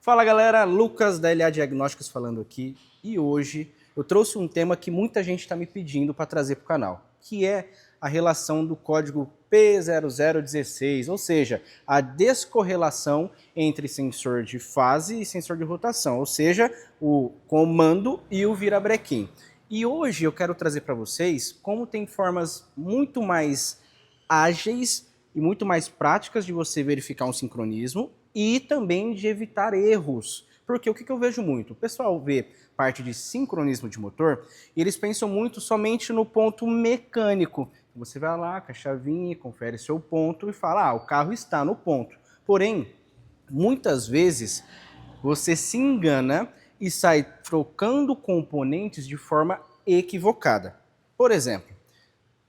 Fala galera, Lucas da LA Diagnósticos falando aqui e hoje eu trouxe um tema que muita gente está me pedindo para trazer para o canal, que é a relação do código P0016, ou seja, a descorrelação entre sensor de fase e sensor de rotação, ou seja, o comando e o virabrequim. E hoje eu quero trazer para vocês como tem formas muito mais ágeis e muito mais práticas de você verificar um sincronismo e também de evitar erros. Porque o que eu vejo muito? O pessoal vê parte de sincronismo de motor e eles pensam muito somente no ponto mecânico. Você vai lá com a chavinha, confere seu ponto e fala, o carro está no ponto. Porém, muitas vezes você se engana e sai trocando componentes de forma equivocada. Por exemplo,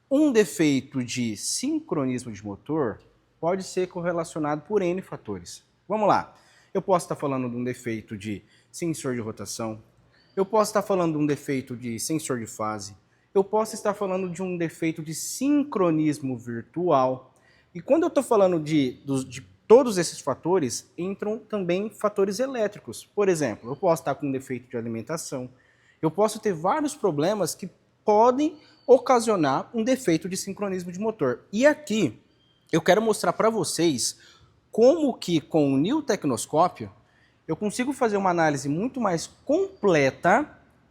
um defeito de sincronismo de motor pode ser correlacionado por N fatores. Vamos lá, eu posso estar falando de um defeito de sensor de rotação, eu posso estar falando de um defeito de sensor de fase, eu posso estar falando de um defeito de sincronismo virtual. E quando eu estou falando de todos esses fatores, entram também fatores elétricos. Por exemplo, eu posso estar com um defeito de alimentação, eu posso ter vários problemas que podem ocasionar um defeito de sincronismo de motor. E aqui eu quero mostrar para vocês como que com o New Tecnoscópio eu consigo fazer uma análise muito mais completa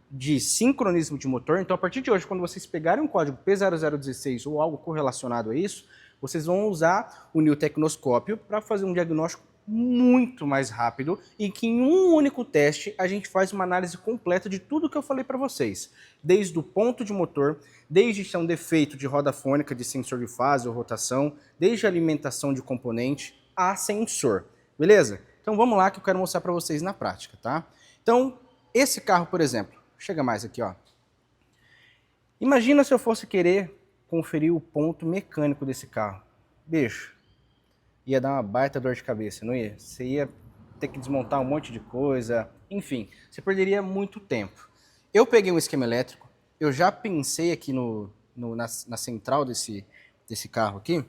de sincronismo de motor. Então, a partir de hoje, quando vocês pegarem um código P0016 ou algo correlacionado a isso, vocês vão usar o New Tecnoscópio para fazer um diagnóstico muito mais rápido e que em um único teste a gente faz uma análise completa de tudo que eu falei para vocês. Desde o ponto de motor, desde se é um defeito de roda fônica, de sensor de fase ou rotação, desde a alimentação de componente a sensor, beleza? Então vamos lá que eu quero mostrar para vocês na prática, tá? Então, esse carro, por exemplo, chega mais aqui, ó. Imagina se eu fosse querer conferir o ponto mecânico desse carro. Bicho, ia dar uma baita dor de cabeça, não ia? Você ia ter que desmontar um monte de coisa, enfim, você perderia muito tempo. Eu peguei um esquema elétrico, eu já pensei aqui na central desse carro aqui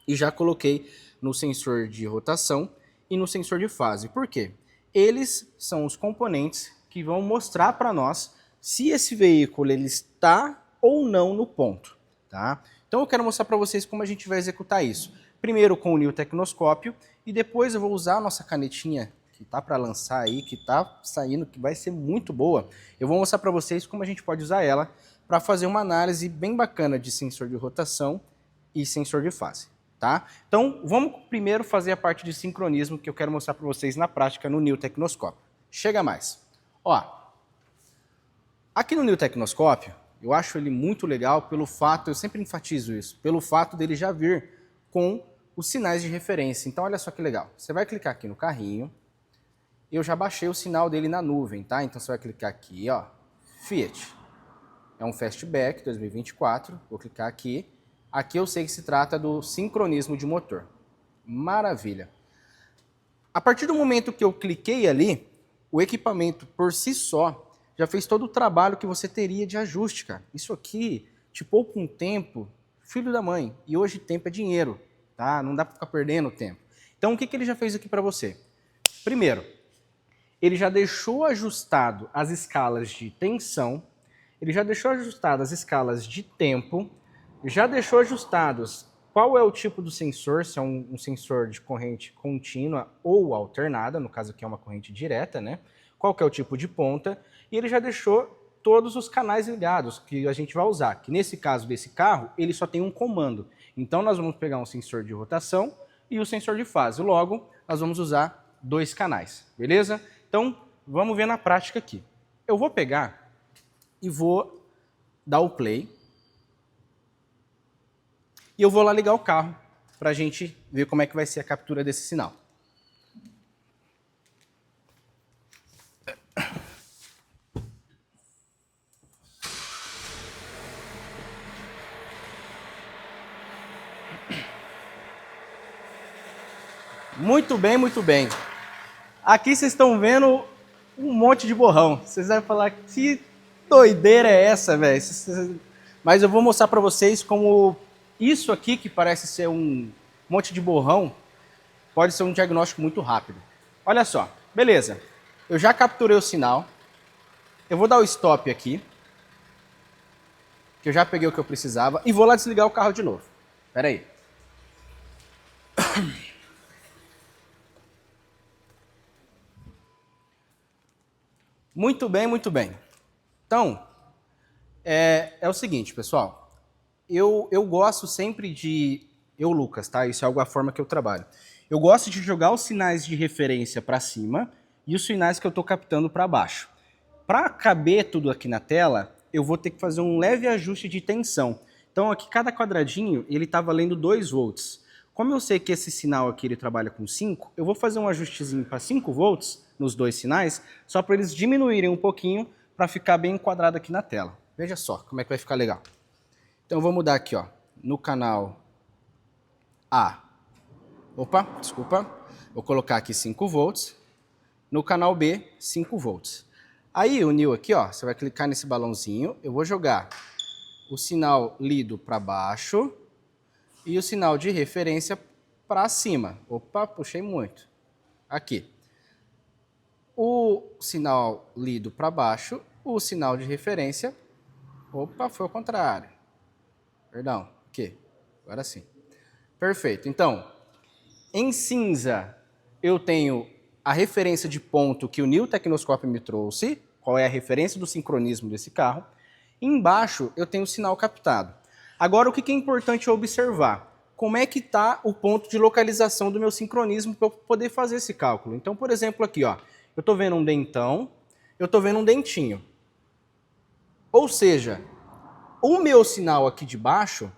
e já coloquei no sensor de rotação e no sensor de fase. Por quê? Eles são os componentes que vão mostrar para nós se esse veículo ele está ou não no ponto, tá? Então eu quero mostrar para vocês como a gente vai executar isso. Primeiro com o New Tecnoscópio e depois eu vou usar a nossa canetinha que tá para lançar aí, que tá saindo, que vai ser muito boa. Eu vou mostrar para vocês como a gente pode usar ela para fazer uma análise bem bacana de sensor de rotação e sensor de fase, tá? Então vamos primeiro fazer a parte de sincronismo que eu quero mostrar para vocês na prática no New Tecnoscópio. Chega mais. Ó, aqui no New Tecnoscópio, eu acho ele muito legal pelo fato, eu sempre enfatizo isso, pelo fato dele já vir com os sinais de referência. Então olha só que legal, você vai clicar aqui no carrinho, eu já baixei o sinal dele na nuvem, tá? Então você vai clicar aqui, ó, Fiat, é um Fastback 2024, vou clicar aqui, aqui eu sei que se trata do sincronismo de motor, maravilha. A partir do momento que eu cliquei ali, o equipamento por si só já fez todo o trabalho que você teria de ajuste, cara. Isso aqui te poupa um tempo, filho da mãe, e hoje tempo é dinheiro, tá? Não dá para ficar perdendo tempo. Então o que ele já fez aqui para você? Primeiro, ele já deixou ajustado as escalas de tensão, ele já deixou ajustado as escalas de tempo, já deixou ajustados qual é o tipo do sensor, se é um sensor de corrente contínua ou alternada, no caso aqui é uma corrente direta, né? Qual que é o tipo de ponta, e ele já deixou todos os canais ligados que a gente vai usar, que nesse caso desse carro, ele só tem um comando. Então nós vamos pegar um sensor de rotação e o sensor de fase. Logo, nós vamos usar 2 canais, beleza? Então, vamos ver na prática aqui. Eu vou pegar e vou dar o play. E eu vou lá ligar o carro para a gente ver como é que vai ser a captura desse sinal. Muito bem, muito bem. Aqui vocês estão vendo um monte de borrão. Vocês vão falar, que doideira é essa, velho? Mas eu vou mostrar para vocês como isso aqui, que parece ser um monte de borrão, pode ser um diagnóstico muito rápido. Olha só, Beleza. Eu já capturei o sinal. Eu vou dar o stop aqui. Que eu já peguei o que eu precisava. E vou lá desligar o carro de novo. Espera aí. Muito bem, muito bem. Então, é o seguinte, pessoal. Eu gosto sempre de... Eu, Lucas, tá? Isso é algo a forma que eu trabalho. Eu gosto de jogar os sinais de referência para cima e os sinais que eu estou captando para baixo. Para caber tudo aqui na tela, eu vou ter que fazer um leve ajuste de tensão. Então aqui cada quadradinho ele está valendo 2 volts. Como eu sei que esse sinal aqui ele trabalha com 5, eu vou fazer um ajustezinho para 5 volts nos dois sinais, só para eles diminuírem um pouquinho para ficar bem enquadrado aqui na tela. Veja só como é que vai ficar legal. Então eu vou mudar aqui, ó, no canal A. Opa, desculpa. Vou colocar aqui 5 volts. No canal B, 5 volts. Aí, o Nil aqui, ó, você vai clicar nesse balãozinho, eu vou jogar o sinal lido para baixo e o sinal de referência para cima. Opa, puxei muito. Aqui. O sinal lido para baixo, o sinal de referência... Opa, foi ao contrário. Perdão, aqui. Agora sim. Perfeito. Então, em cinza, eu tenho a referência de ponto que o New Tecnoscope me trouxe, qual é a referência do sincronismo desse carro. E embaixo eu tenho o sinal captado. Agora o que é importante observar? Como é que está o ponto de localização do meu sincronismo para eu poder fazer esse cálculo. Então, por exemplo, aqui, ó, eu estou vendo um dentão, eu estou vendo um dentinho. Ou seja, o meu sinal aqui de baixo,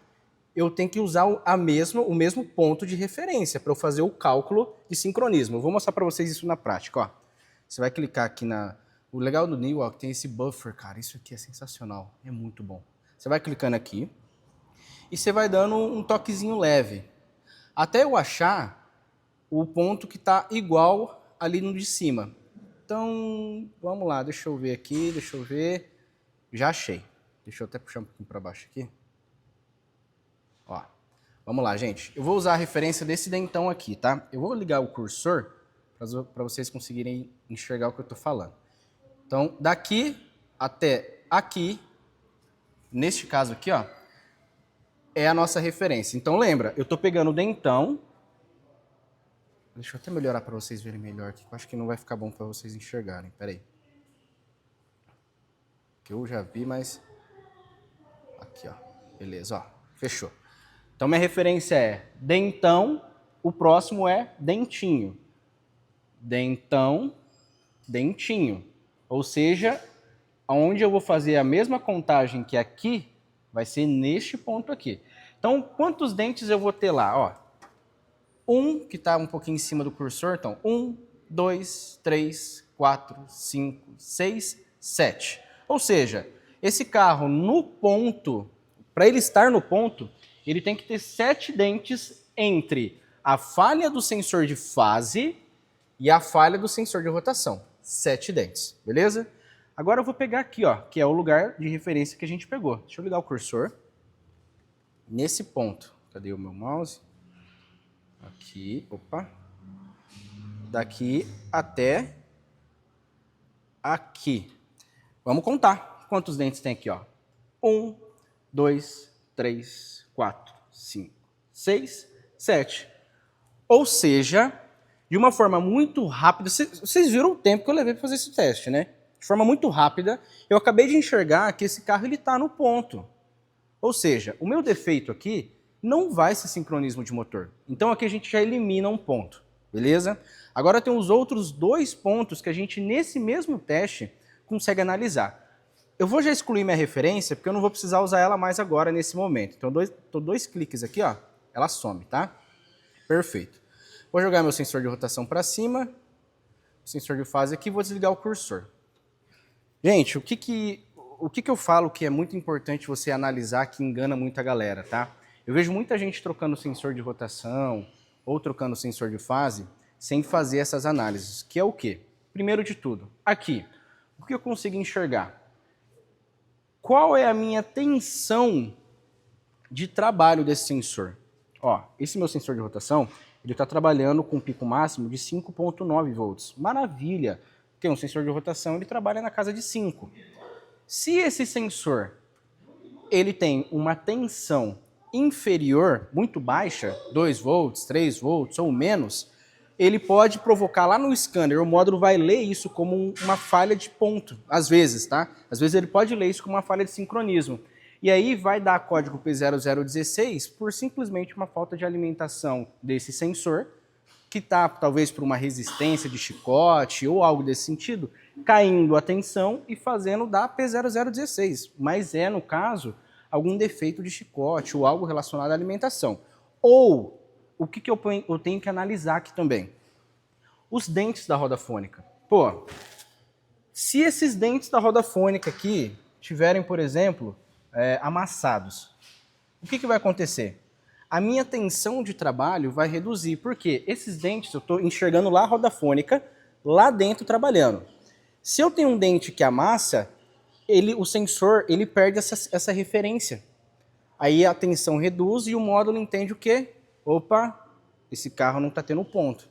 eu tenho que usar o mesmo ponto de referência para eu fazer o cálculo de sincronismo. Eu vou mostrar para vocês isso na prática. Ó. Você vai clicar aqui na... O legal do Neo, ó, que tem esse buffer, cara, isso aqui é sensacional, é muito bom. Você vai clicando aqui e você vai dando um toquezinho leve, até eu achar o ponto que está igual ali no de cima. Então, vamos lá, deixa eu ver aqui, deixa eu ver. Já achei. Deixa eu até puxar um pouquinho para baixo aqui. Ó, vamos lá, gente. Eu vou usar a referência desse dentão aqui, tá? Eu vou ligar o cursor para vocês conseguirem enxergar o que eu estou falando. Então, daqui até aqui, neste caso aqui, ó, é a nossa referência. Então, lembra, eu estou pegando o dentão. Deixa eu até melhorar para vocês verem melhor aqui, que eu acho que não vai ficar bom para vocês enxergarem. Pera aí. Que eu já vi, mas... Aqui, ó. Beleza, ó. Fechou. Então, minha referência é dentão, o próximo é dentinho. Dentão, dentinho. Ou seja, onde eu vou fazer a mesma contagem que aqui, vai ser neste ponto aqui. Então, quantos dentes eu vou ter lá? Ó, um, que está um pouquinho em cima do cursor. Então, 1, 2, 3, 4, 5, 6, 7. Ou seja, esse carro no ponto, para ele estar no ponto, ele tem que ter 7 dentes entre a falha do sensor de fase e a falha do sensor de rotação. 7 dentes, beleza? Agora eu vou pegar aqui, ó, que é o lugar de referência que a gente pegou. Deixa eu ligar o cursor. Nesse ponto. Cadê o meu mouse? Aqui, opa. Daqui até aqui. Vamos contar quantos dentes tem aqui, ó. 1, 2, 3, 4, 5, 6, 7. Ou seja, de uma forma muito rápida, vocês viram o tempo que eu levei para fazer esse teste, né? De forma muito rápida, eu acabei de enxergar que esse carro está no ponto. Ou seja, o meu defeito aqui não vai ser sincronismo de motor. Então aqui a gente já elimina um ponto, beleza? Agora tem os outros 2 pontos que a gente, nesse mesmo teste, consegue analisar. Eu vou já excluir minha referência, porque eu não vou precisar usar ela mais agora, nesse momento. Então, dois cliques aqui, ó, ela some, tá? Perfeito. Vou jogar meu sensor de rotação para cima, o sensor de fase aqui, vou desligar o cursor. Gente, o que eu falo que é muito importante você analisar, que engana muita galera, tá? Eu vejo muita gente trocando sensor de rotação ou trocando sensor de fase sem fazer essas análises, que é o quê? Primeiro de tudo, aqui, o que eu consigo enxergar? Qual é a minha tensão de trabalho desse sensor? Ó, esse meu sensor de rotação, ele está trabalhando com um pico máximo de 5,9 volts. Maravilha! Porque um sensor de rotação ele trabalha na casa de 5. Se esse sensor ele tem uma tensão inferior, muito baixa, 2 volts, 3 volts ou menos, ele pode provocar lá no scanner, o módulo vai ler isso como uma falha de ponto, às vezes, tá? Às vezes ele pode ler isso como uma falha de sincronismo. E aí vai dar código P0016 por simplesmente uma falta de alimentação desse sensor, que está talvez por uma resistência de chicote ou algo desse sentido, caindo a tensão e fazendo dar P0016. Mas é, no caso, algum defeito de chicote ou algo relacionado à alimentação. Ou, o que eu tenho que analisar aqui também? Os dentes da roda fônica. Pô, se esses dentes da roda fônica aqui tiverem, por exemplo, amassados, o que vai acontecer? A minha tensão de trabalho vai reduzir, porque esses dentes, eu estou enxergando lá a roda fônica, lá dentro trabalhando. Se eu tenho um dente que amassa, o sensor ele perde essa referência. Aí a tensão reduz e o módulo entende o quê? Opa, esse carro não está tendo ponto.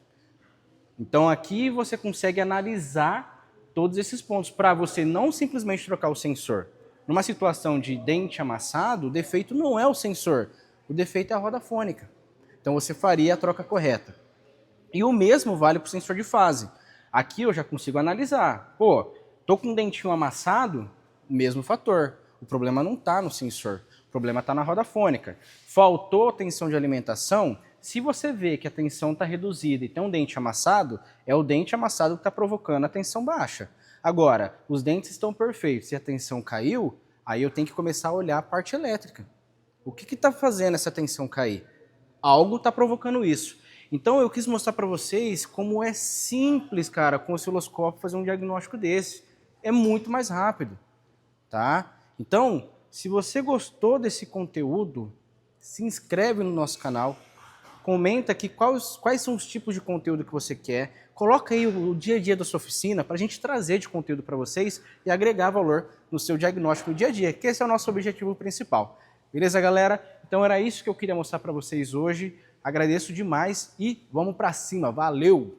Então aqui você consegue analisar todos esses pontos para você não simplesmente trocar o sensor. Numa situação de dente amassado, o defeito não é o sensor, o defeito é a roda fônica. Então você faria a troca correta. E o mesmo vale para o sensor de fase. Aqui eu já consigo analisar. Pô, tô com um dentinho amassado, mesmo fator. O problema não está no sensor, o problema está na roda fônica. Faltou tensão de alimentação? Se você vê que a tensão está reduzida e tem um dente amassado, é o dente amassado que está provocando a tensão baixa. Agora, os dentes estão perfeitos e a tensão caiu, aí eu tenho que começar a olhar a parte elétrica. O que está fazendo essa tensão cair? Algo está provocando isso. Então eu quis mostrar para vocês como é simples, cara, com o osciloscópio fazer um diagnóstico desse. É muito mais rápido, tá? Então, se você gostou desse conteúdo, se inscreve no nosso canal, comenta aqui quais são os tipos de conteúdo que você quer, coloca aí o dia a dia da sua oficina para a gente trazer de conteúdo para vocês e agregar valor no seu diagnóstico no dia a dia, que esse é o nosso objetivo principal. Beleza, galera? Então era isso que eu queria mostrar para vocês hoje. Agradeço demais e vamos para cima. Valeu!